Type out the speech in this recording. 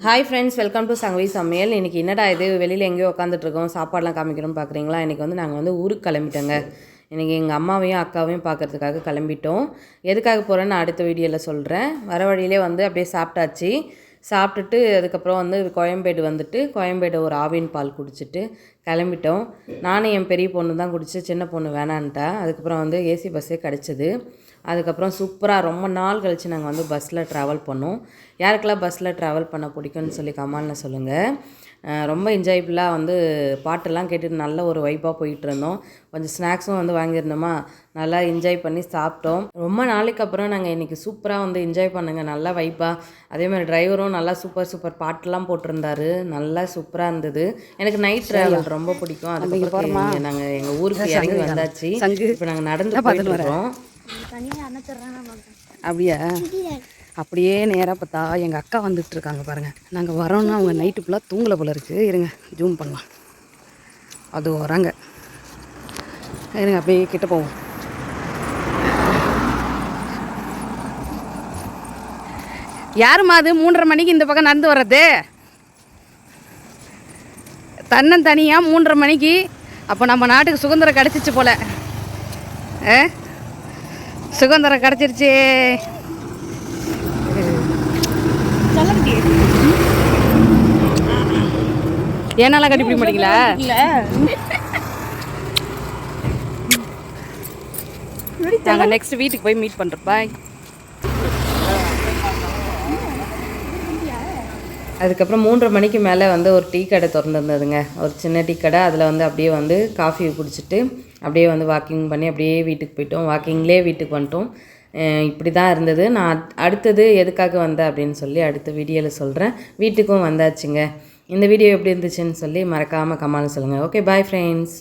Hi friends, welcome to Sangavi சமையல். இன்றைக்கி என்னடா இது வெளியில் எங்கேயோ உட்காந்துட்ருக்கோம், சாப்பாடெலாம் காமிக்கிறோம்னு பார்க்குறீங்களா? இன்றைக்கி வந்து நாங்கள் வந்து ஊருக்கு கிளம்பிட்டோங்க. இன்றைக்கி எங்கள் அம்மாவையும் அக்காவையும் பார்க்குறதுக்காக கிளம்பிட்டோம். எதுக்காக போகிறேன்னு நான் அடுத்த வீடியோவில் சொல்கிறேன். வர வழியிலே வந்து அப்படியே சாப்பிட்டாச்சு. சாப்பிட்டுட்டு அதுக்கப்புறம் வந்து கோயம்பேடு வந்துட்டு கோயம்பேடு ஒரு ஆவின் பால் குடிச்சிட்டு கிளம்பிட்டோம். நானும் என் பெரிய பொண்ணு தான் குடிச்சு, சின்ன பொண்ணு வேணான்ட்டா. அதுக்கப்புறம் வந்து ஏசி பஸ்ஸே கிடச்சிது. அதுக்கப்புறம் சூப்பராக ரொம்ப நாள் கழித்து நாங்கள் வந்து பஸ்ஸில் ட்ராவல் பண்ணோம். யாருக்கெல்லாம் பஸ்ஸில் ட்ராவல் பண்ண பிடிக்கும்னு சொல்லி கமெண்டில் சொல்லுங்கள். ரொம்ப என்ஜாய்ஃபுல்லாக வந்து பாட்டெல்லாம் கேட்டுட்டு நல்ல ஒரு வைப்பாக போயிட்டு இருந்தோம். கொஞ்சம் ஸ்நாக்ஸும் வந்து வாங்கியிருந்தோமா, நல்லா என்ஜாய் பண்ணி சாப்பிட்டோம். ரொம்ப நாளைக்கு அப்புறம் நாங்கள் இன்றைக்கி சூப்பராக வந்து என்ஜாய் பண்ணுங்க, நல்லா வைப்பாக. அதேமாதிரி டிரைவரும் நல்லா சூப்பர் பாட்டெல்லாம் போட்டிருந்தாரு, நல்லா சூப்பராக இருந்தது. எனக்கு நைட் ட்ராவல் ரொம்ப பிடிக்கும். அதுக்கப்புறம் நாங்கள் எங்கள் ஊருக்கு இறங்கி வந்தாச்சு. இப்போ நாங்கள் நடந்து போயிட்டு வரோம். அப்படியா? அப்படியே நேராக பார்த்தா எங்கள் அக்கா வந்துட்டு இருக்காங்க பாருங்கள். நாங்கள் வரோன்னா அவங்க நைட்டு ஃபுல்லாக தூங்கலை போல இருக்குது. இருங்க ஜூம் பண்ணலாம். அது வராங்க, இருங்க அப்படியே கிட்ட போவோம். யாருமா அது 3:30 மணிக்கு இந்த பக்கம் நடந்து வர்றது? தனியாக 3:30 மணிக்கு. அப்போ நம்ம நாட்டுக்கு சுதந்திரம் கிடச்சிச்சு போல். சுதந்திரம் கிடச்சிருச்சு. ஏனாலாம் கண்டுபிடிக்க மாட்டீங்களா? நாங்கள் நெக்ஸ்ட் வீட்டுக்கு போய் மீட் பண்ணுறோம். பாய். அதுக்கப்புறம் 3:30 மணிக்கு மேலே வந்து ஒரு டீ கடை திறந்துருந்ததுங்க, ஒரு சின்ன டீ கடை. அதில் வந்து அப்படியே வந்து காஃபி குடிச்சிட்டு அப்படியே வந்து வாக்கிங் பண்ணி அப்படியே வீட்டுக்கு போயிட்டோம். வாக்கிங்லேயே வீட்டுக்கு வந்துட்டோம். இப்படி தான் இருந்தது. நான் அடுத்தது எதுக்காக வந்தேன் அப்படின்னு சொல்லி அடுத்த வீடியோவில் சொல்கிறேன். வீட்டுக்கும் வந்தாச்சுங்க. இந்த வீடியோ எப்படி இருந்துச்சுன்னு சொல்லி மறக்காமல் கமெண்ட் சொல்லுங்கள். Okay, bye friends.